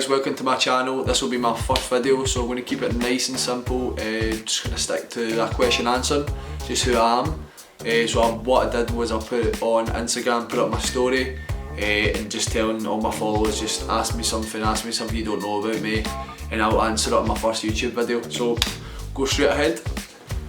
guys, welcome to my channel. This will be my first video, so I'm going to keep it nice and simple. Just going to stick to a question answer, just who I am. What I did was I put it on Instagram, put up my story, and just telling all my followers, just ask me something you don't know about me, and I'll answer it on my first YouTube video. So go straight ahead.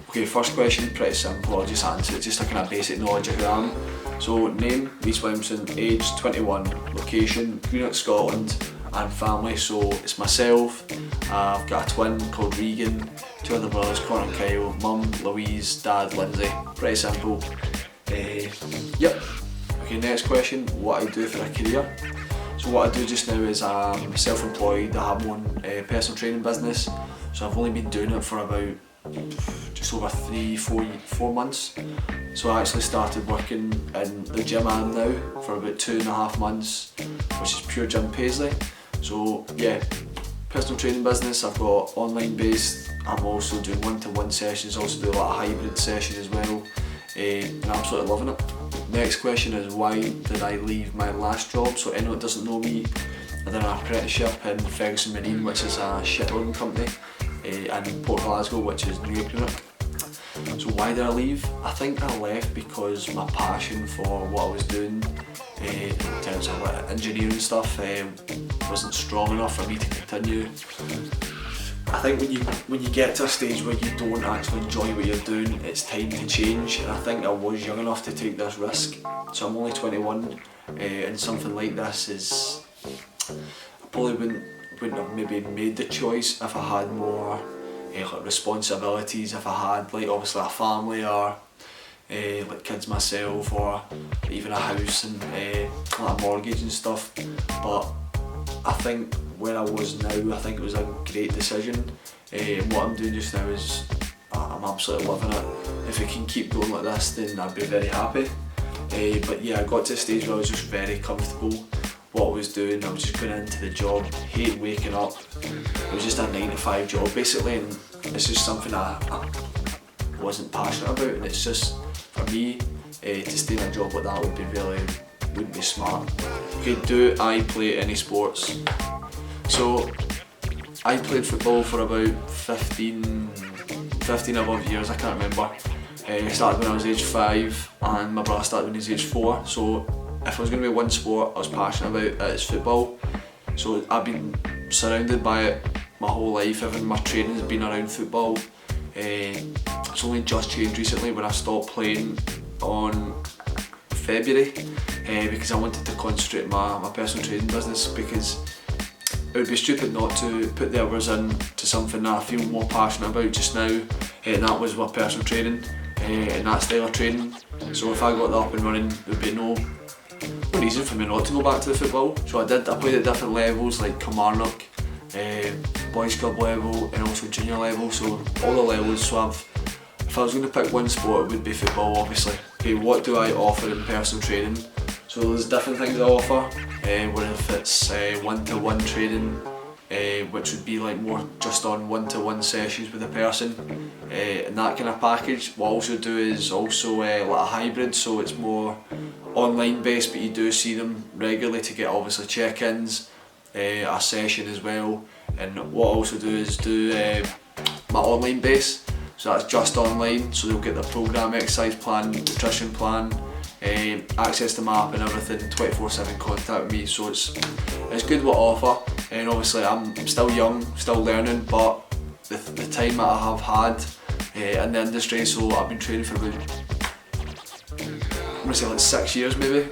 Okay, first question, pretty simple, I'll just answer it, just a kind of basic knowledge of who I am. So name, Reese Williamson, age 21, location, Greenock, Scotland, and family. So it's myself, I've got a twin called Regan, two other brothers, Connor and Kyle, mum, Louise, dad, Lindsay. Pretty simple. Yep. Okay, next question, what I do for a career. So what I do just now is I'm self-employed, I have my own personal training business. So I've only been doing it for about just over 4 months. So I actually started working in the gym I'm now for about 2.5 months, which is Pure Gym Paisley. So yeah, personal training business, I've got online based, I'm also doing one-to-one sessions, also do a lot of hybrid sessions as well, and I'm absolutely loving it. Next question is, why did I leave my last job? So anyone that doesn't know me, I did an apprenticeship in Ferguson Marine, which is a shipbuilding company, and Port Glasgow, which is near Greenock. So why did I leave? I think I left because my passion for what I was doing in terms of like engineering stuff wasn't strong enough for me to continue. I think when you get to a stage where you don't actually enjoy what you're doing, it's time to change, and I think I was young enough to take this risk. So I'm only 21, and something like this is, I probably wouldn't have maybe made the choice if I had more like responsibilities, if I had like obviously a family or like kids myself, or even a house and like a mortgage and stuff. But I think where I was now, I think it was a great decision. And what I'm doing just now is I'm absolutely loving it. If it can keep going like this, then I'd be very happy. But yeah, I got to a stage where I was just very comfortable what I was doing. I was just going into the job, hate waking up. It was just a 9-to-5 job basically, and it's just something I wasn't passionate about, and it's just, for me, to stay in a job like that wouldn't be smart. Okay, do I play any sports? So I played football for about 15 above years, I can't remember. I started when I was age 5 and my brother started when he was age 4. So if I was going to be one sport I was passionate about, it's football. So I've been surrounded by it my whole life. Even my training has been around football. It's only just changed recently when I stopped playing on February, because I wanted to concentrate my personal training business, because it would be stupid not to put the hours in to something that I feel more passionate about just now, and that was my personal training and that style of training. So if I got that up and running, there would be no reason for me not to go back to the football. So I played at different levels like Kilmarnock, boys club level, and also junior level, so all the levels. So if I was going to pick one sport, it would be football, obviously. Okay, what do I offer in personal training? So there's different things I offer, whether if it's one-to-one training, which would be like more just on one-to-one sessions with a person, and that kind of package. What I also do is also like a hybrid, so it's more online based, but you do see them regularly to get obviously check-ins, a session as well. And what I also do is do my online base, so that's just online, so they'll get the program, exercise plan, nutrition plan, access to my app and everything, 24/7 contact with me. So it's good what I offer, and obviously I'm still young, still learning, but the time that I have had in the industry, so I've been training for about, I'm going to say like 6 years maybe.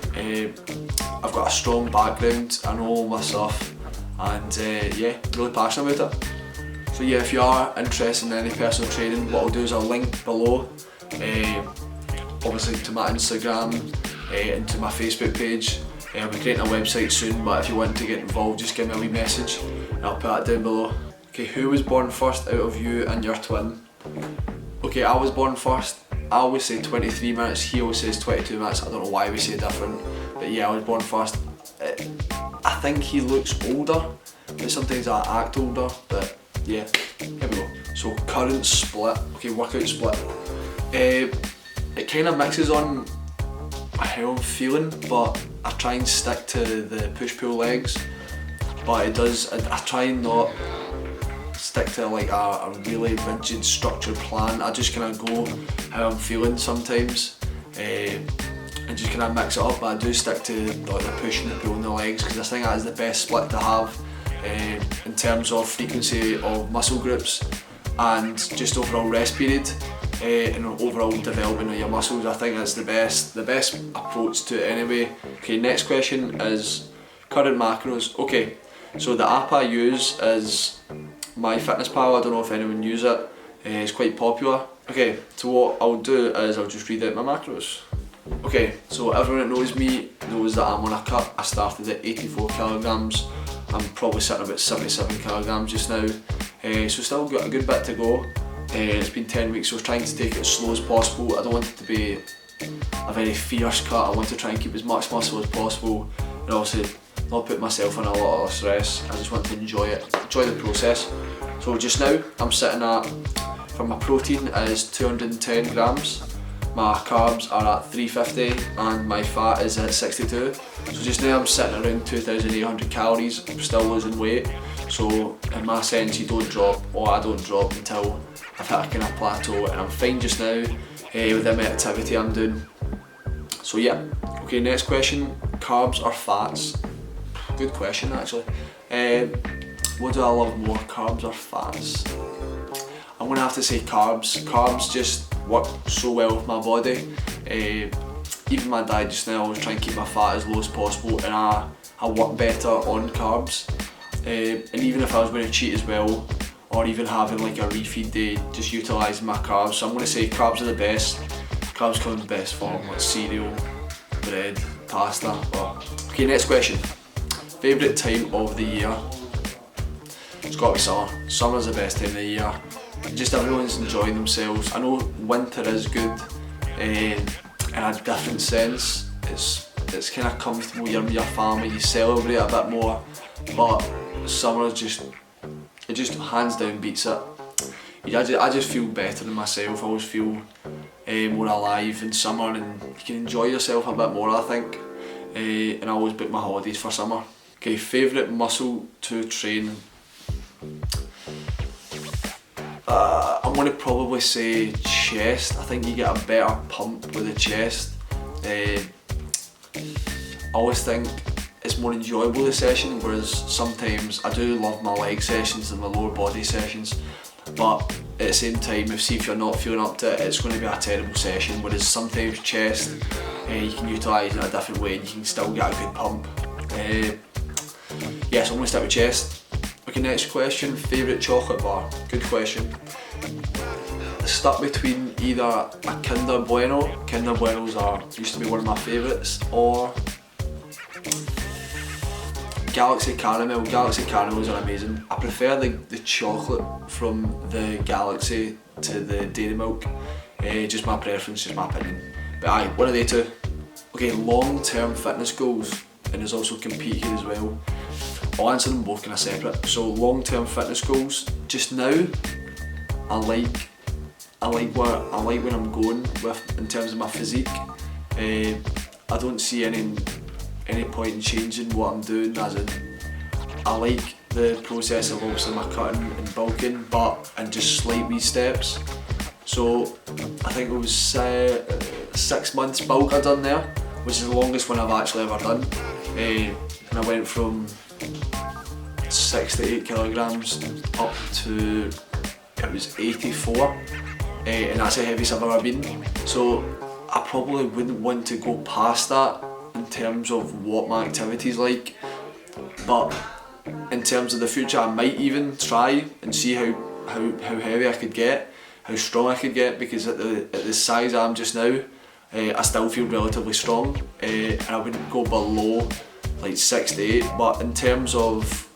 I've got a strong background, I know all my stuff, and yeah, really passionate about it. So yeah, if you are interested in any personal training, what I'll do is I'll link below, obviously to my Instagram and to my Facebook page. I'll be creating a website soon, but if you want to get involved, just give me a wee message and I'll put that down below. Okay, who was born first out of you and your twin? Okay, I was born first. I always say 23 minutes, he always says 22 minutes. I don't know why we say different, but yeah, I was born first. I think he looks older, but sometimes I act older, but yeah, here we go. So current split, okay, workout split. It kind of mixes on how I'm feeling, but I try and stick to the push-pull legs. but it does. I try and not stick to like a really rigid structured plan. I just kind of go how I'm feeling sometimes, and just kind of mix it up. But I do stick to like the push and the pull in the legs, because I think that is the best split to have in terms of frequency of muscle groups and just overall rest period. And overall development of your muscles. I think that's the best approach to it anyway. Okay, next question is current macros. Okay, so the app I use is MyFitnessPal. I don't know if anyone uses it. It's quite popular. Okay, so what I'll do is I'll just read out my macros. Okay, so everyone that knows me knows that I'm on a cut. I started at 84 kilograms. I'm probably sitting about 77 kilograms just now. So still got a good bit to go. It's been 10 weeks, so I was trying to take it as slow as possible. I don't want it to be a very fierce cut. I want to try and keep as much muscle as possible, and obviously not put myself in a lot of stress. I just want to enjoy the process. So just now I'm sitting at, for my protein is 210 grams, my carbs are at 350 and my fat is at 62. So just now I'm sitting around 2,800 calories. I'm still losing weight. So in my sense, you don't drop, or I don't drop until I've hit a kind of plateau, and I'm fine just now with the activity I'm doing. So yeah, okay, next question, carbs or fats? Good question actually. What do I love more, carbs or fats? I'm gonna have to say carbs. Carbs just work so well with my body. Even my diet just now, I was trying to keep my fat as low as possible, and I work better on carbs. And even if I was going to cheat as well, or even having like a refeed day, just utilising my carbs. So I'm going to say carbs are the best. Carbs come in the best form, like cereal, bread, pasta. Okay, next question. Favourite time of the year? It's got to be summer. Summer's the best time of the year. Just everyone's enjoying themselves. I know winter is good in a different sense. It's kind of comfortable, you're with your family, you celebrate a bit more, but summer just hands down beats it. I just feel better in myself. I always feel more alive in summer, and you can enjoy yourself a bit more, I think. And I always book my holidays for summer. Okay, favourite muscle to train? I'm going to probably say chest. I think you get a better pump with the chest. I always think it's more enjoyable, the session, whereas sometimes I do love my leg sessions and my lower body sessions, but at the same time, if you're not feeling up to it, it's going to be a terrible session. Whereas sometimes chest, you can utilise in a different way and you can still get a good pump. Yeah, so I'm going to stick with chest. Okay, next question, favourite chocolate bar? Good question. Stuck between either a Kinder Bueno, Kinder Buenos used to be one of my favourites, or Galaxy Caramel. Galaxy Caramels are amazing. I prefer the chocolate from the Galaxy to the Dairy Milk. Just my preference, just my opinion. But aye, one of the two. Okay, long-term fitness goals, and there's also compete here as well. I'll answer them both kind of separate. So long-term fitness goals. Just now, I like where I'm going with in terms of my physique. I don't see any point in changing what I'm doing, as in I like the process of obviously my cutting and bulking, but in just slight wee steps. So I think it was 6 months bulk I done there, which is the longest one I've actually ever done. And I went from 6 to 8 kilograms up to, it was 84, and that's the heaviest I've ever been. So I probably wouldn't want to go past that in terms of what my activity's like, but in terms of the future, I might even try and see how heavy I could get, how strong I could get, because at the size I am just now, I still feel relatively strong, and I wouldn't go below like 6 to 8. But in terms of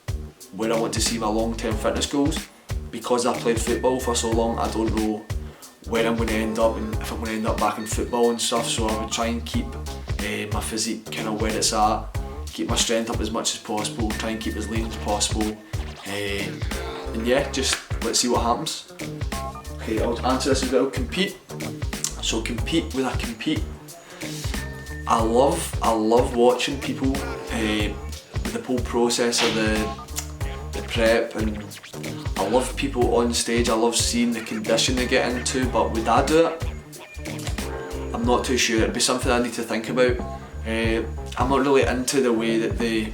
where I want to see my long-term fitness goals, because I played football for so long, I don't know where I'm going to end up and if I'm going to end up back in football and stuff. So I would try and keep my physique kind of where it's at, keep my strength up as much as possible, try and keep as lean as possible, and yeah, just let's see what happens. Okay, I'll answer this as well. Compete. So compete, when I compete, I love watching people the whole process of the prep, and I love people on stage. I love seeing the condition they get into, but would I do it? I'm not too sure. It'd be something I need to think about. I'm not really into the way that the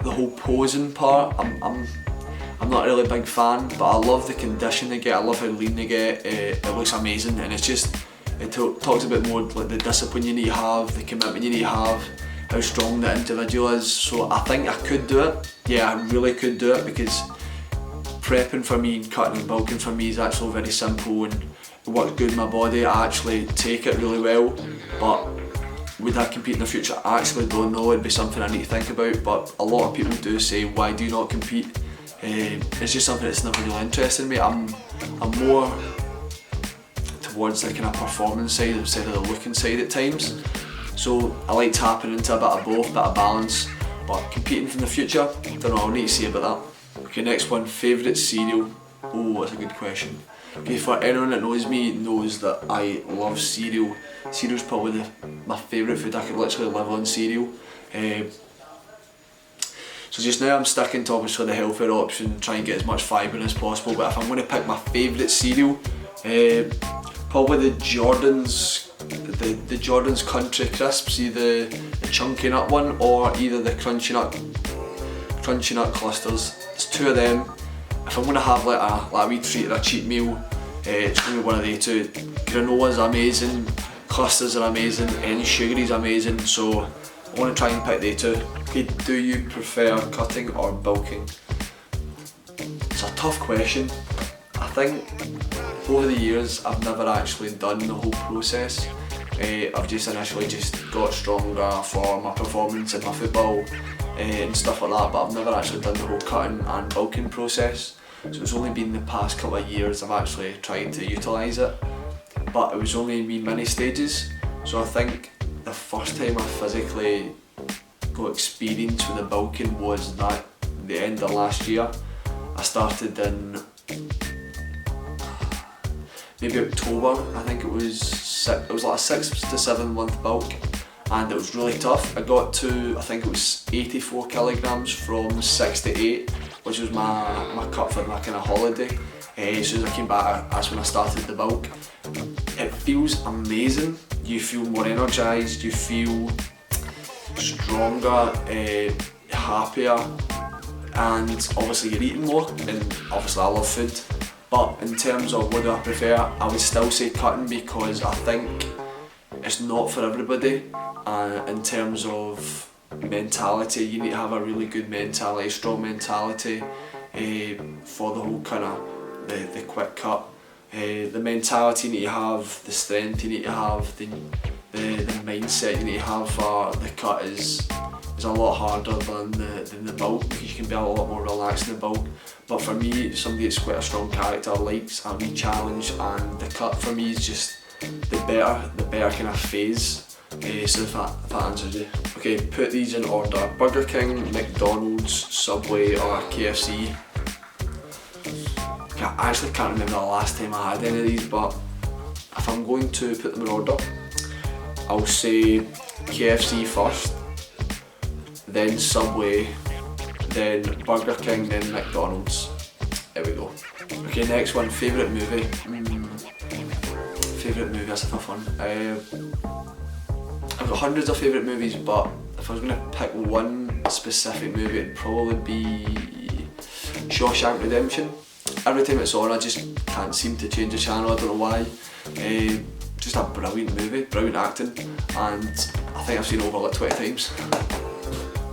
whole posing part. I'm not really a big fan, but I love the condition they get. I love how lean they get. It looks amazing, and it's just, it talks about more like the discipline you need to have, the commitment you need to have, how strong the individual is. So I think I could do it. Yeah, I really could do it, because prepping for me and cutting and bulking for me is actually very simple, and it works good in my body. I actually take it really well, but would I compete in the future? I actually don't know. It'd be something I need to think about, but a lot of people do say, why do you not compete? It's just something that's never really interested me. I'm more towards the kind of performance side instead of the looking side at times. So I like tapping into a bit of both, a bit of balance, but competing in the future, don't know, I'll need to see about that. Okay, next one, favourite cereal. Oh, that's a good question. Okay, for anyone that knows me knows that I love cereal. Cereal's probably my favourite food. I could literally live on cereal. So just now I'm sticking to obviously the healthier option, try and get as much fibre as possible, but if I'm going to pick my favourite cereal, probably the Jordan's Country Crisps, either the chunky nut one or either the crunchy nut clusters. It's two of them. If I'm going to have like a wee treat or a cheat meal, it's going to be one of the two. Granola's amazing, clusters are amazing, any sugary's amazing, so I want to try and pick the two. Okay, do you prefer cutting or bulking? It's a tough question. I think over the years I've never actually done the whole process. I've just initially got stronger for my performance in my football and stuff like that, but I've never actually done the whole cutting and bulking process. So it's only been the past couple of years I've actually tried to utilise it, but it was only in mini stages. So I think the first time I physically got experience with the bulking was the end of last year. I started in maybe October. I think it was like a 6 to 7 month bulk, and it was really tough. I got to, I think it was 84 kilograms from 6 to 8, which was my cut for my kind of holiday. As soon as I came back, that's when I started the bulk. It feels amazing. You feel more energised, you feel stronger, happier, and obviously you're eating more, and obviously I love food. But in terms of what do I prefer, I would still say cutting, because I think it's not for everybody. In terms of mentality, you need to have a really good mentality, strong mentality for the whole kind of the quick cut. The mentality you need to have, the strength you need to have, the mindset you need to have for the cut is a lot harder than the bulk, because you can be a lot more relaxed in the bulk. But for me, somebody that's quite a strong character likes a wee challenge, and the cut for me is just the better kind of phase. So if that answers you. Okay, put these in order: Burger King, McDonald's, Subway or KFC. Okay, I actually can't remember the last time I had any of these, but if I'm going to put them in order, I'll say KFC first, then Subway, then Burger King, then McDonald's. There we go. Okay, next one, favourite movie. Favourite movie, that's a tough one. I've got hundreds of favourite movies, but if I was going to pick one specific movie, it'd probably be Shawshank Redemption. Every time it's on, I just can't seem to change the channel, I don't know why. Just a brilliant movie, brilliant acting, and I think I've seen it over like 20 times.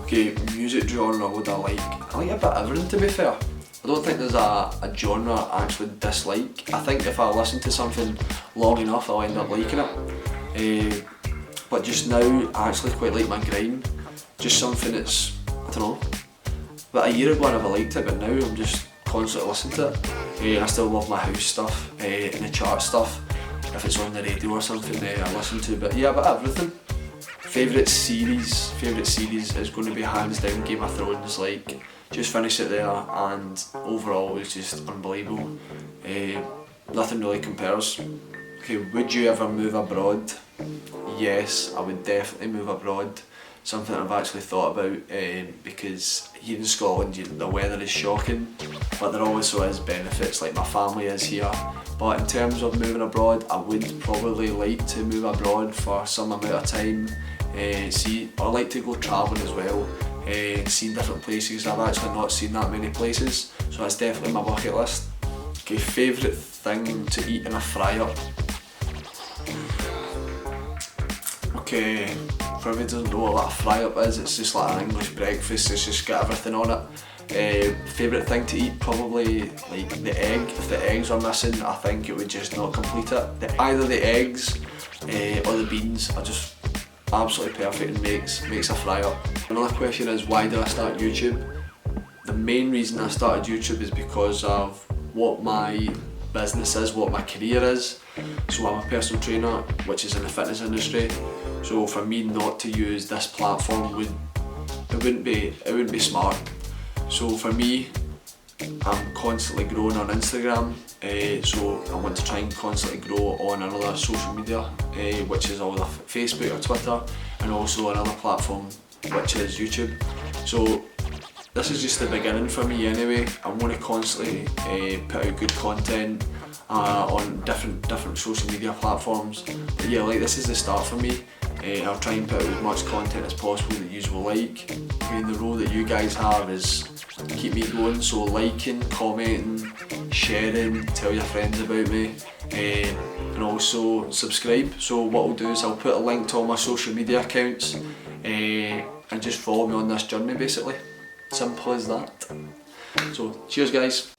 Okay, music genre would I like? I like a bit of everything, to be fair. I don't think there's a genre I actually dislike. I think if I listen to something long enough, I'll end up liking it. But just now, I actually quite like my grime. Just something that's, I don't know. But a year ago I never liked it, but now I'm just constantly listening to it. I still love my house stuff and the chart stuff. If it's on the radio or something, I listen to. But yeah, but everything. Favourite series is going to be hands down Game of Thrones. Like, just finished it there, and overall it was just unbelievable. Nothing really compares. Okay, would you ever move abroad? Yes, I would definitely move abroad. something I've actually thought about because here in Scotland the weather is shocking, but there also is benefits, like my family is here. But in terms of moving abroad, I would probably like to move abroad for some amount of time. I like to go travelling as well, seeing different places. I've actually not seen that many places, so that's definitely my bucket list. Okay, favourite thing to eat in a fryer. Okay, for everyone who doesn't know what a fry-up is, it's just like an English breakfast, it's just got everything on it. Favourite thing to eat, probably like the egg. If the eggs are missing, I think it would just not complete it. Either the eggs or the beans are just absolutely perfect and makes a fry-up. Another question is, why did I start YouTube? The main reason I started YouTube is because of what my business is, what my career is. So I'm a personal trainer, which is in the fitness industry. So for me not to use this platform wouldn't be smart. So for me, I'm constantly growing on Instagram. So I want to try and constantly grow on another social media, which is either Facebook or Twitter, and also another platform which is YouTube. So this is just the beginning for me anyway. I want to constantly put out good content on different social media platforms. But yeah, like this is the start for me. I'll try and put out as much content as possible that you will like. And the role that you guys have is keep me going, so liking, commenting, sharing, tell your friends about me, and also subscribe. So what I'll do is I'll put a link to all my social media accounts and just follow me on this journey basically. Simple as that. So cheers guys.